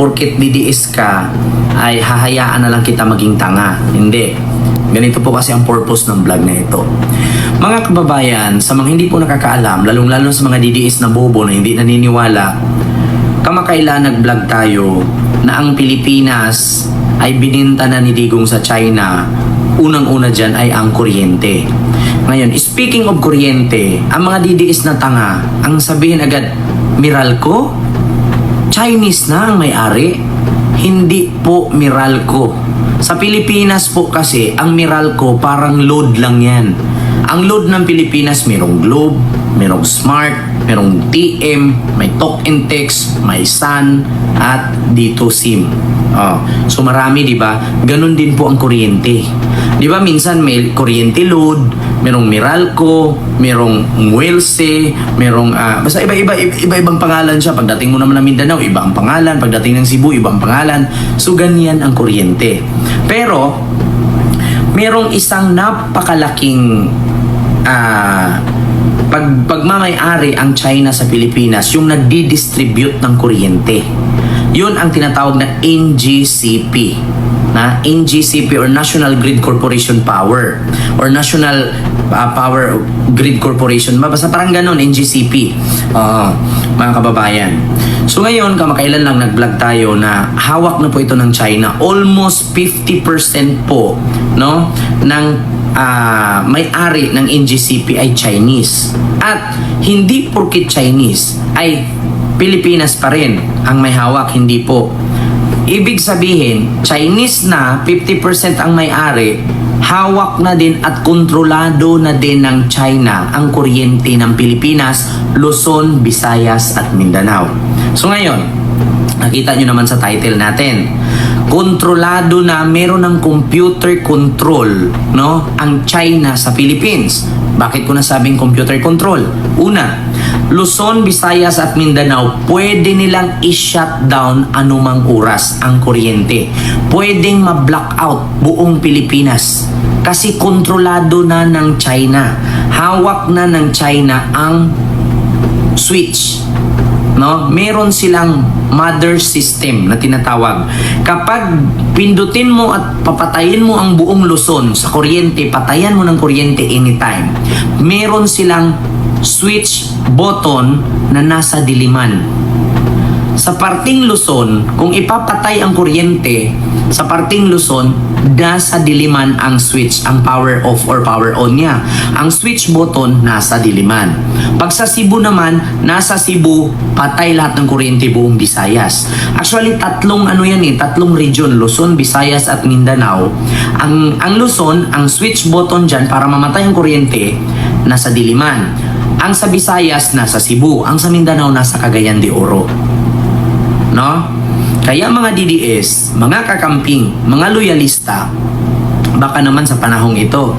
porket DDS ka, ay hahayaan na lang kita maging tanga. Hindi. Ganito po kasi ang purpose ng vlog na ito. Mga kababayan, sa mga hindi po nakakaalam, lalong-lalo sa mga DDS na bobo na hindi naniniwala, kamakailan nag-vlog tayo na ang Pilipinas ay bininta na ni Digong sa China. Unang-una dyan ay ang kuryente. Ngayon, speaking of kuryente, ang mga DDS na tanga, ang sabihin agad, Meralco? Chinese na ang may-ari? Hindi po Meralco. Sa Pilipinas po kasi, ang Meralco parang load lang yan. Ang load ng Pilipinas, merong Globe, merong Smart, merong TM, may Talk and Text, may Sun, at dito SIM. So marami, di ba? Ganon din po ang kuryente. Di ba minsan may kuryente load, merong Meralco, merong Muelse, merong basta iba-ibang pangalan siya. Pagdating mo naman ng Mindanao, iba ang pangalan. Pagdating ng Cebu, iba ang pangalan. So ganyan ang kuryente. Pero merong isang napakalaking pagmamay-ari ang China sa Pilipinas, yung nagdi-distribute ng kuryente. Yun ang tinatawag na NGCP. NGCP or National Grid Corporation Power or National Power Grid Corporation. Basta parang ganun, NGCP. Mga kababayan. So ngayon, kamakailan lang nag-vlog tayo na hawak na po ito ng China. Almost 50% po, no, ng may-ari ng NGCP ay Chinese. At hindi porket Chinese ay Pilipinas pa rin ang may hawak, hindi po. Ibig sabihin, Chinese na 50% ang may-ari, hawak na din at kontrolado na din ng China ang kuryente ng Pilipinas, Luzon, Visayas at Mindanao. So ngayon, nakita nyo naman sa title natin, kontrolado na, meron ng computer control, no, ang China sa Philippines. Bakit ko nasabing computer control? Una, Luzon, Visayas at Mindanao, pwede nilang i-shutdown anumang oras ang kuryente. Pwedeng ma-blackout buong Pilipinas kasi kontrolado na ng China. Hawak na ng China ang switch. No? Meron silang mother system na tinatawag. Kapag pindutin mo at papatayin mo ang buong Luzon sa kuryente, patayan mo ng kuryente anytime. Meron silang switch button na nasa diliman. Sa parting Luzon, kung ipapatay ang kuryente sa parting Luzon, nasa diliman ang switch, ang power off or power on niya. Ang switch button nasa diliman. Pag sa Cebu naman, nasa Cebu, patay lahat ng kuryente buong Visayas. Actually, tatlong region, Luzon, Visayas at Mindanao. Ang Luzon, ang switch button dyan para mamatay ang kuryente, nasa diliman. Ang sa Visayas, nasa Cebu. Ang sa Mindanao, nasa Cagayan de Oro. No? Kaya mga DDS, mga kakamping, mga loyalista, baka naman sa panahong ito,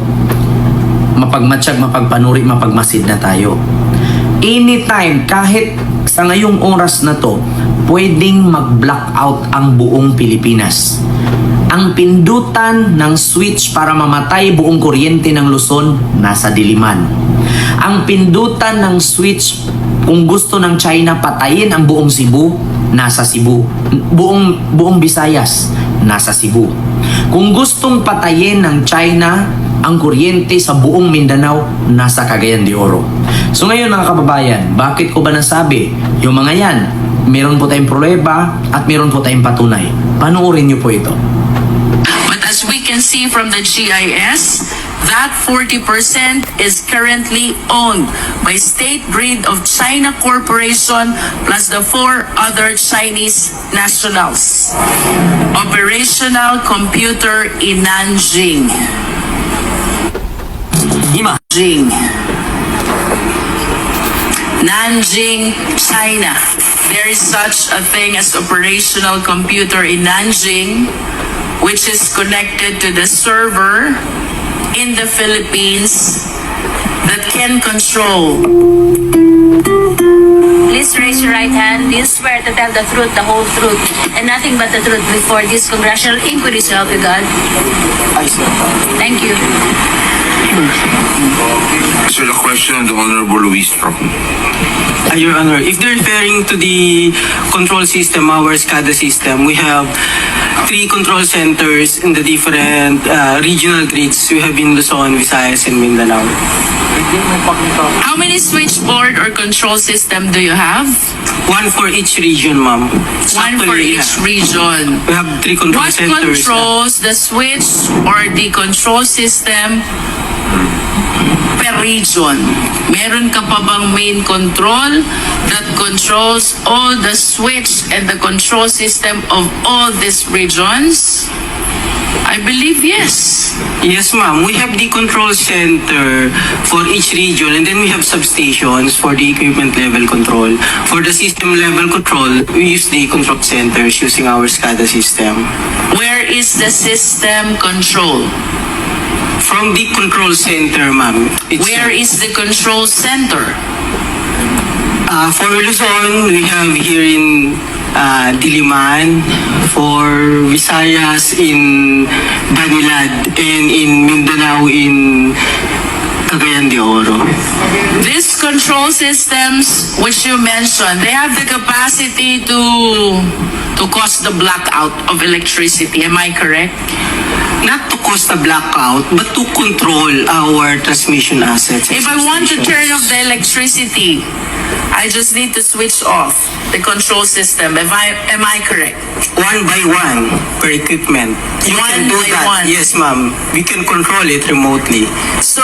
mapagmatsyag, mapagpanuri, mapagmasid na tayo. Anytime, kahit sa ngayong oras na to, pwedeng mag-blackout ang buong Pilipinas. Ang pindutan ng switch para mamatay buong kuryente ng Luzon, nasa diliman. Ang pindutan ng switch kung gusto ng China patayin ang buong Cebu, nasa Cebu. Buong Visayas, nasa Cebu. Kung gustong patayin ng China ang kuryente sa buong Mindanao, nasa Cagayan de Oro. So ngayon mga kababayan, bakit ko ba nasabi? Yung mga yan, meron po tayong pruweba at meron po tayong patunay. Panoorin niyo po ito. But as we can see from the GIS, that 40% is currently owned by State Grid of China Corporation plus the 4 other Chinese nationals. Operational computer in Nanjing. Nanjing, China. There is such a thing as operational computer in Nanjing, which is connected to the server in the Philippines that can control. Please raise your right hand. Do you swear to tell the truth, the whole truth, and nothing but the truth before this congressional inquiry, so help you God? I swear. Thank you. So the question of the Honorable Luis Trump. Your Honor, if they're referring to the control system, our SCADA system, we have 3 control centers in the different regional grids. We have in Luzon, Visayas, and Mindanao. How many switchboard or control system do you have? 1 for each region, ma'am. One for Actually, each region. We have 3 control What centers. controls the switch or the control system per region? Meron ka pa bang main control that controls all the switch and the control system of all these regions? I believe yes. Yes, ma'am. We have the control center for each region, and then we have substations for the equipment level control. For the system level control, we use the control centers using our SCADA system. Where is the system control? From the control center, ma'am. Where is the control center? For Luzon, we have here in Diliman. For Visayas, in Banilad. And in Mindanao, in Cagayan de Oro. These control systems which you mentioned, they have the capacity to cause the blackout of electricity. Am I correct? Not to cause a blackout, but to control our transmission assets. and If I want to substations. turn off the electricity, I just need to switch off the control system. Am I correct? 1 by 1 per equipment. You One can do by that. one. Yes, ma'am. We can control it remotely. So,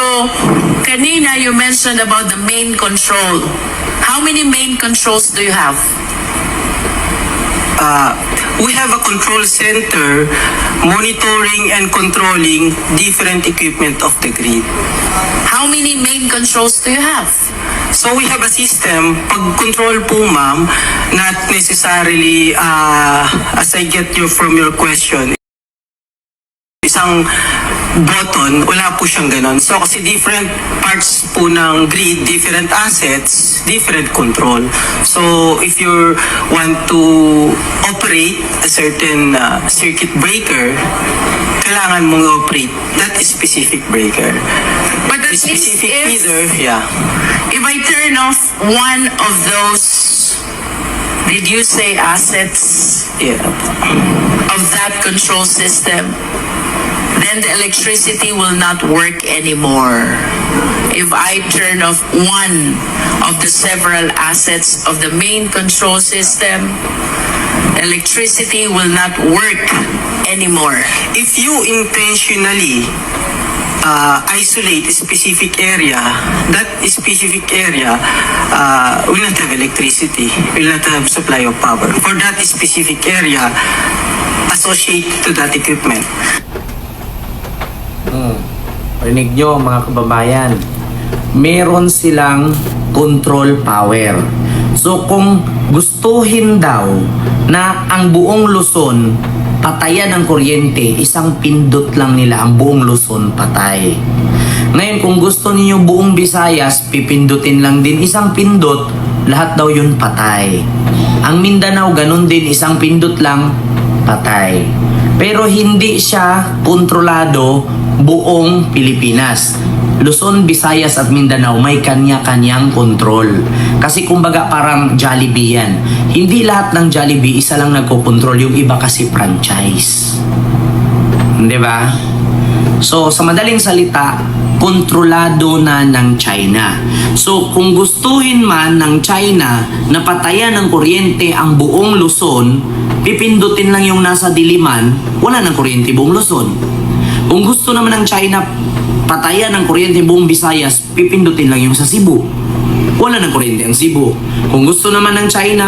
kanina you mentioned about the main control. How many main controls do you have? We have a control center monitoring and controlling different equipment of the grid. How many main controls do you have? So we have a system, pag-control po ma'am, not necessarily, as I get you from your question, isang button, wala po siyang ganon. So kasi different parts po ng grid, different assets, different control. So if you want to operate a certain circuit breaker, kailangan mong operate that specific breaker. But The that means specific if feeder, yeah. I turn off one of those, did you say assets Yeah. of that control system, then the electricity will not work anymore. If I turn off one of the several assets of the main control system, electricity will not work anymore. If you intentionally isolate a specific area, that specific area will not have electricity, will not have supply of power. For that specific area, associated to that equipment. Rinig nyo mga kababayan, meron silang control power. So kung gustuhin daw na ang buong Luzon patayan ng kuryente, isang pindot lang nila ang buong Luzon patay. Ngayon kung gusto niyo buong Visayas, pipindutin lang din isang pindot, lahat daw yun patay. Ang Mindanao ganun din, isang pindot lang patay. Pero hindi siya kontrolado buong Pilipinas. Luzon, Visayas at Mindanao may kanya-kanyang control. Kasi kumbaga parang Jollibee yan. Hindi lahat ng Jollibee isa lang nagko-control, yung iba kasi franchise. Di ba? So, sa madaling salita, kontrolado na ng China. So, kung gustuhin man ng China na patayan ng kuryente ang buong Luzon, pipindutin lang yung nasa Diliman, wala ng kuryente buong Luzon. Kung gusto naman ng China patayan ng kuryente buong Visayas, pipindutin lang yung sa Cebu. Wala ng kuryente ang Cebu. Kung gusto naman ng China,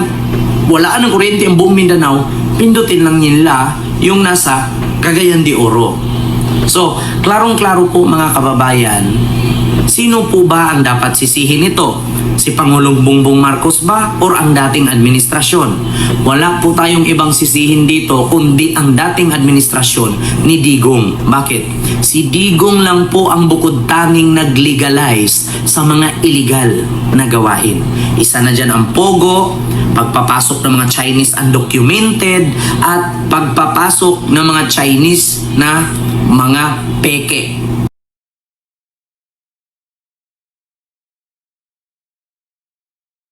wala ng kuryente ang buong Mindanao, pindutin lang nila yung nasa Cagayan de Oro. So, klarong-klaro po mga kababayan, sino po ba ang dapat sisihin nito? Si Pangulong Bongbong Marcos ba or ang dating administrasyon? Wala po tayong ibang sisihin dito kundi ang dating administrasyon ni Digong. Bakit? Si Digong lang po ang bukod tanging nag-legalize sa mga illegal na gawain. Isa na dyan ang POGO, pagpapasok ng mga Chinese undocumented at pagpapasok ng mga Chinese na mga peke.